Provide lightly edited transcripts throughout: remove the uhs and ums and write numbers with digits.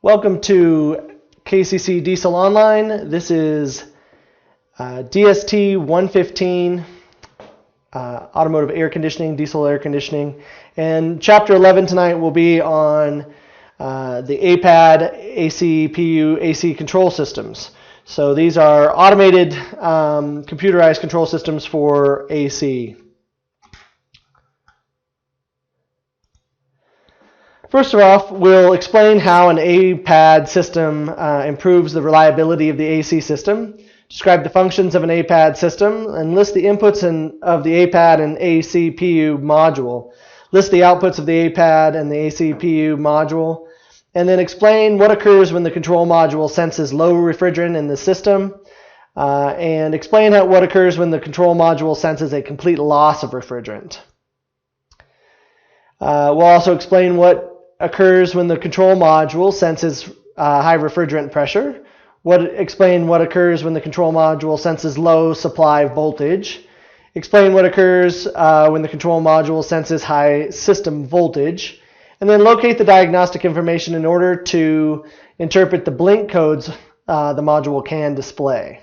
Welcome to KCC Diesel Online. This is DST115, automotive air conditioning, diesel air conditioning. And chapter 11 tonight will be on the APAD, ACPU, AC control systems. So these are automated computerized control systems for AC. First of all, we'll explain how an APAD system improves the reliability of the AC system, describe the functions of an APAD system, and list the inputs of the APAD and ACPU module. List the outputs of the APAD and the ACPU module, and then explain what occurs when the control module senses low refrigerant in the system, and explain what occurs when the control module senses a complete loss of refrigerant. We'll also explain what occurs when the control module senses high refrigerant pressure. Explain what occurs when the control module senses low supply voltage. Explain what occurs when the control module senses high system voltage. And then locate the diagnostic information in order to interpret the blink codes the module can display.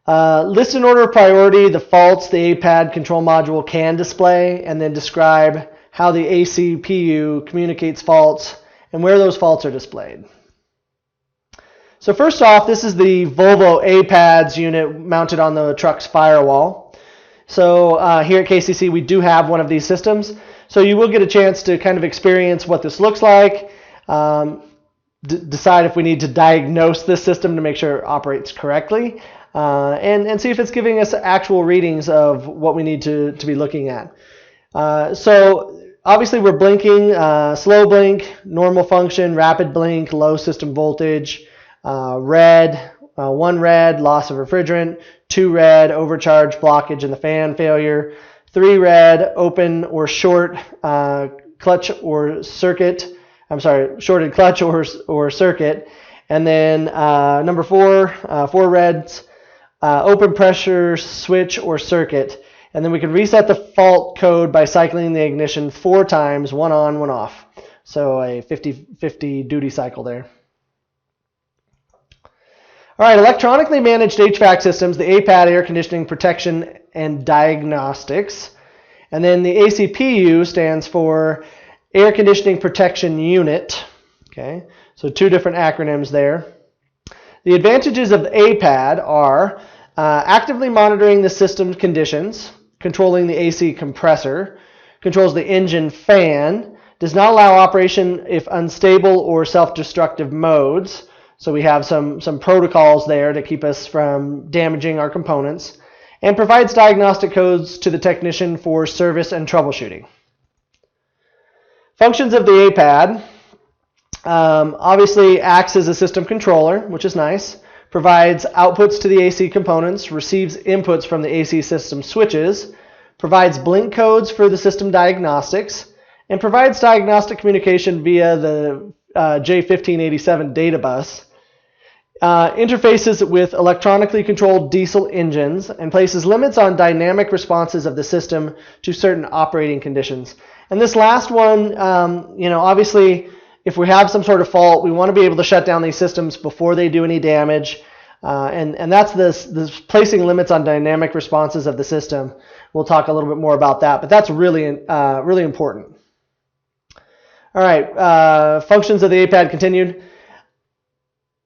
List in order of priority the faults the APAD control module can display, and then describe how the ACPU communicates faults and where those faults are displayed. So first off, this is the Volvo APADS unit mounted on the truck's firewall. So here at KCC we do have one of these systems. So you will get a chance to kind of experience what this looks like, decide if we need to diagnose this system to make sure it operates correctly, and see if it's giving us actual readings of what we need to be looking at. So obviously we're blinking, slow blink, normal function, rapid blink, low system voltage, red, 1 red, loss of refrigerant, 2 red, overcharge, blockage in the fan failure, 3 red, open or short clutch or circuit, shorted clutch or circuit, and then number 4, 4 reds, open pressure switch or circuit. And then we can reset the fault code by cycling the ignition 4 times, 1 on, 1 off. So a 50-50 duty cycle there. All right, electronically managed HVAC systems, the APAD, air conditioning protection and diagnostics. And then the ACPU stands for air conditioning protection unit. Okay, so 2 different acronyms there. The advantages of the APAD are actively monitoring the system conditions, controlling the AC compressor, controls the engine fan, does not allow operation if unstable or self-destructive modes. So we have some protocols there to keep us from damaging our components, and provides diagnostic codes to the technician for service and troubleshooting. Functions of the APAD. Obviously acts as a system controller, which is nice. Provides outputs to the AC components, receives inputs from the AC system switches, provides blink codes for the system diagnostics, and provides diagnostic communication via the J1587 data bus. Interfaces with electronically controlled diesel engines, and places limits on dynamic responses of the system to certain operating conditions. And this last one, obviously, if we have some sort of fault, we want to be able to shut down these systems before they do any damage. And that's this placing limits on dynamic responses of the system. We'll talk a little bit more about that, but that's really important. All right, functions of the APAD continued.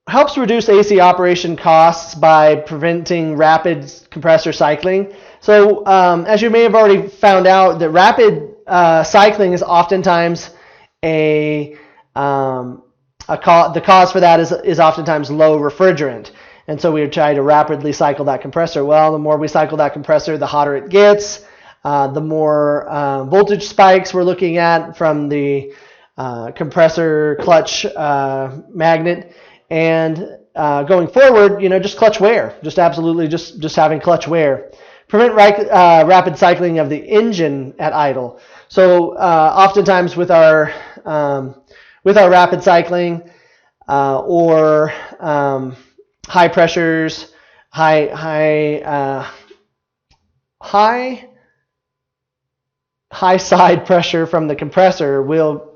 Helps reduce AC operation costs by preventing rapid compressor cycling. So as you may have already found out, that rapid cycling is oftentimes the cause for that is oftentimes low refrigerant. And so we try to rapidly cycle that compressor. Well, the more we cycle that compressor, the hotter it gets, the more voltage spikes we're looking at from the compressor clutch magnet. And going forward, just clutch wear, just absolutely just having clutch wear. Prevent rapid cycling of the engine at idle. So oftentimes with our rapid cycling or high pressures, high side pressure from the compressor will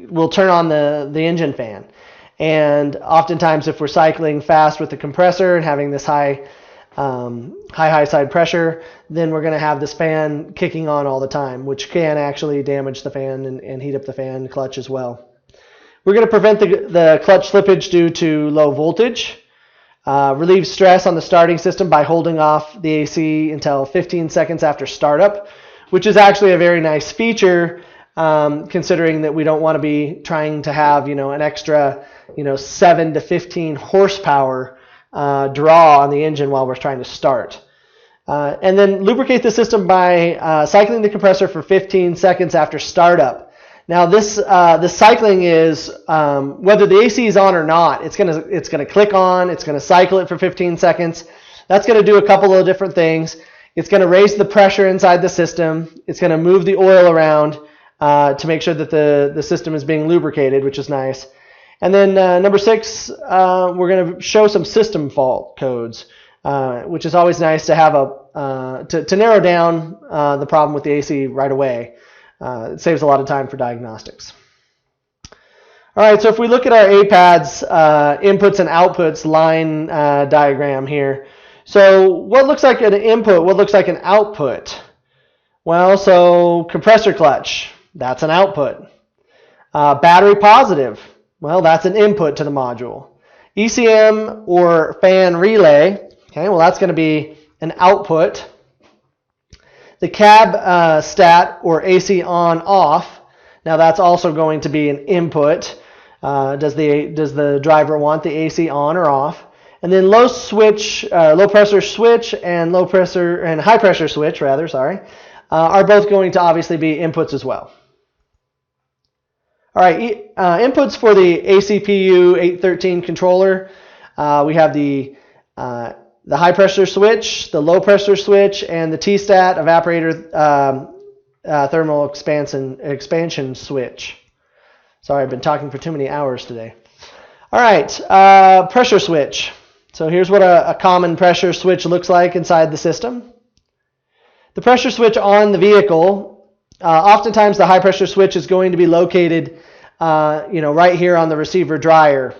will turn on the engine fan. And oftentimes if we're cycling fast with the compressor and having this high side pressure, then we're going to have this fan kicking on all the time, which can actually damage the fan and heat up the fan clutch as well. We're going to prevent the clutch slippage due to low voltage. Relieve stress on the starting system by holding off the AC until 15 seconds after startup, which is actually a very nice feature, considering that we don't want to be trying to have, an extra, 7 to 15 horsepower draw on the engine while we're trying to start. And then lubricate the system by cycling the compressor for 15 seconds after startup. Now the cycling is whether the AC is on or not. It's gonna click on. It's gonna cycle it for 15 seconds. That's gonna do a couple of different things. It's gonna raise the pressure inside the system. It's gonna move the oil around to make sure that the system is being lubricated, which is nice. And then number 6, we're gonna show some system fault codes, which is always nice to have to narrow down the problem with the AC right away. It saves a lot of time for diagnostics. All right, so if we look at our APADS inputs and outputs line diagram here, so what looks like an input, what looks like an output? Well, so compressor clutch, that's an output. Battery positive, well, that's an input to the module. ECM or fan relay, okay, well, that's going to be an output. The cab stat or AC on off, now that's also going to be an input. Does the driver want the AC on or off? And then low pressure switch and high pressure switch are both going to obviously be inputs as well. All right, inputs for the ACPU 813 controller. We have the high pressure switch, the low pressure switch, and the T-stat evaporator thermal expansion switch. Sorry, I've been talking for too many hours today. All right, pressure switch. So here's what a common pressure switch looks like inside the system. The pressure switch on the vehicle, oftentimes the high pressure switch is going to be located right here on the receiver dryer.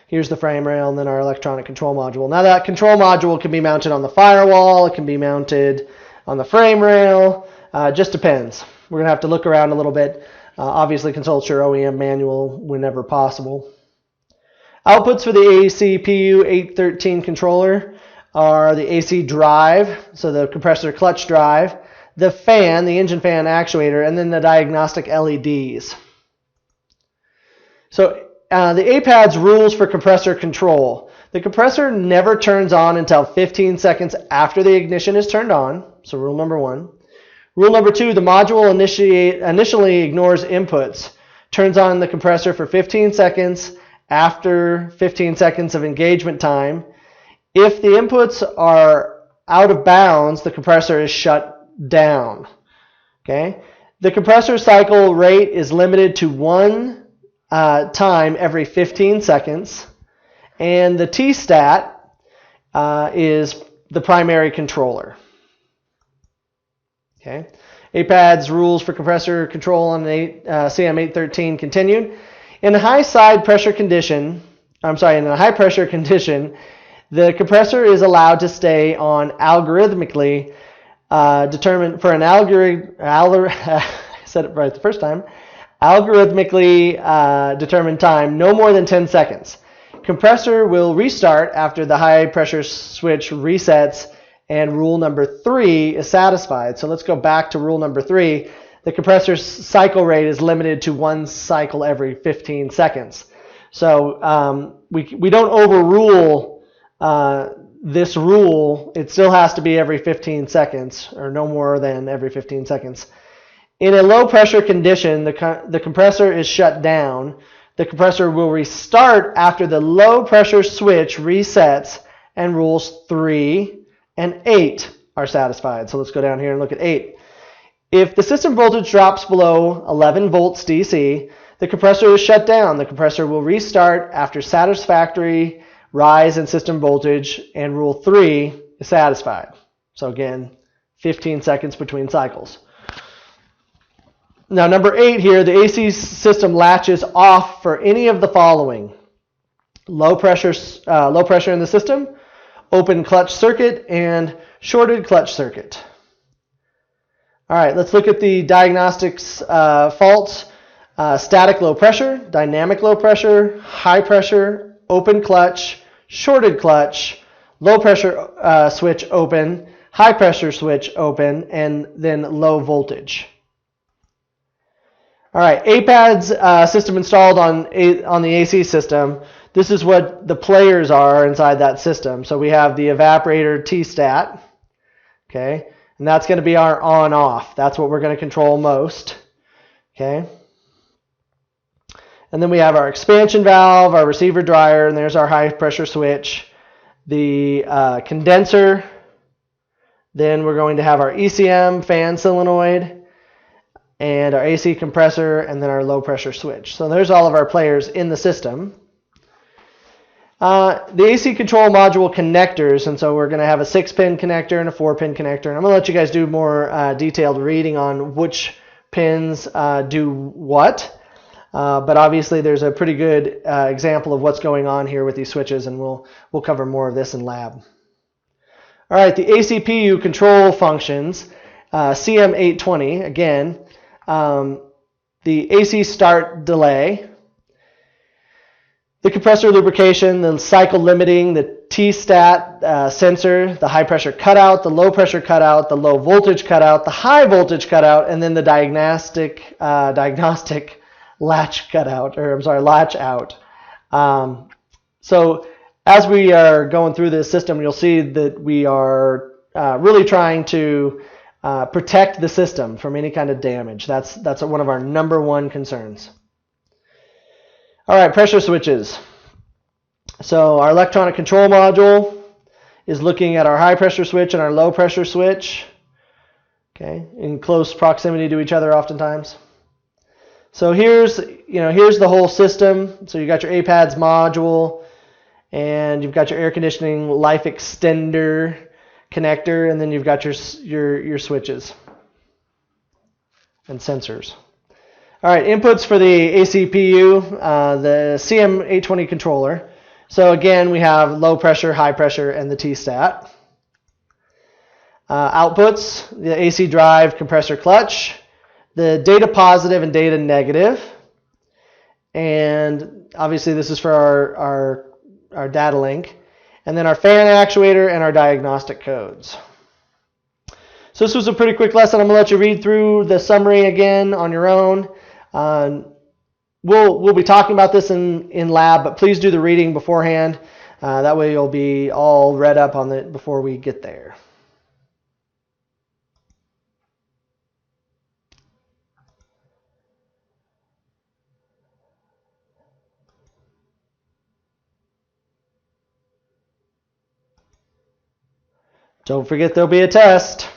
Here's the frame rail and then our electronic control module. Now that control module can be mounted on the firewall, it can be mounted on the frame rail, just depends. We're going to have to look around a little bit. Obviously consult your OEM manual whenever possible. Outputs for the ACPU 813 controller are the AC drive, so the compressor clutch drive, the fan, the engine fan actuator, and then the diagnostic LEDs. So the APADS rules for compressor control. The compressor never turns on until 15 seconds after the ignition is turned on. So rule number 1. Rule number 2, the module initially ignores inputs, turns on the compressor for 15 seconds after 15 seconds of engagement time. If the inputs are out of bounds, the compressor is shut down. Okay? The compressor cycle rate is limited to 1 time every 15 seconds, and the T-stat is the primary controller. Okay, APADS rules for compressor control on the CM-813 continued. In a high pressure condition, the compressor is allowed to stay on algorithmically determined for an I said it right the first time. Algorithmically determined time, no more than 10 seconds. Compressor will restart after the high pressure switch resets and rule number 3 is satisfied. So let's go back to rule number 3. The compressor's cycle rate is limited to 1 cycle every 15 seconds. So we don't overrule this rule. It still has to be every 15 seconds or no more than every 15 seconds. In a low pressure condition, the compressor is shut down. The compressor will restart after the low pressure switch resets and rules 3 and 8 are satisfied. So let's go down here and look at 8. If the system voltage drops below 11 volts DC, the compressor is shut down. The compressor will restart after satisfactory rise in system voltage and rule 3 is satisfied. So again, 15 seconds between cycles. Now, number 8 here, the AC system latches off for any of the following: low pressure in the system, open clutch circuit, and shorted clutch circuit. All right, let's look at the diagnostics faults. Static low pressure, dynamic low pressure, high pressure, open clutch, shorted clutch, low pressure switch open, high pressure switch open, and then low voltage. All right, APADS system installed on the AC system. This is what the players are inside that system. So we have the evaporator T-stat, okay, and that's going to be our on-off. That's what we're going to control most, okay. And then we have our expansion valve, our receiver dryer, and there's our high pressure switch, the condenser. Then we're going to have our ECM fan solenoid, and our AC compressor, and then our low pressure switch. So there's all of our players in the system. The AC control module connectors, and so we're going to have a 6-pin connector and a 4-pin connector. And I'm going to let you guys do more detailed reading on which pins do what. But obviously there's a pretty good example of what's going on here with these switches, and we'll cover more of this in lab. All right, the ACPU control functions, CM-813, again, the AC start delay, the compressor lubrication, the cycle limiting, the T-stat sensor, the high pressure cutout, the low pressure cutout, the low voltage cutout, the high voltage cutout, and then the diagnostic latch cutout, or I'm sorry, latch out. So as we are going through this system, you'll see that we are really trying to protect the system from any kind of damage. That's one of our number one concerns. All right, pressure switches. So our electronic control module is looking at our high pressure switch and our low pressure switch, okay, in close proximity to each other oftentimes. So here's the whole system. So you got your APADS module, and you've got your air conditioning life extender connector, and then you've got your switches and sensors. All right, inputs for the ACPU, the CM-820 controller. So again, we have low pressure, high pressure, and the T-stat. Outputs, the AC drive, compressor clutch, the data positive and data negative. And obviously this is for our data link. And then our fan actuator and our diagnostic codes. So this was a pretty quick lesson. I'm going to let you read through the summary again on your own. We'll be talking about this in lab, but please do the reading beforehand. That way you'll be all read up on it before we get there. Don't forget there'll be a test.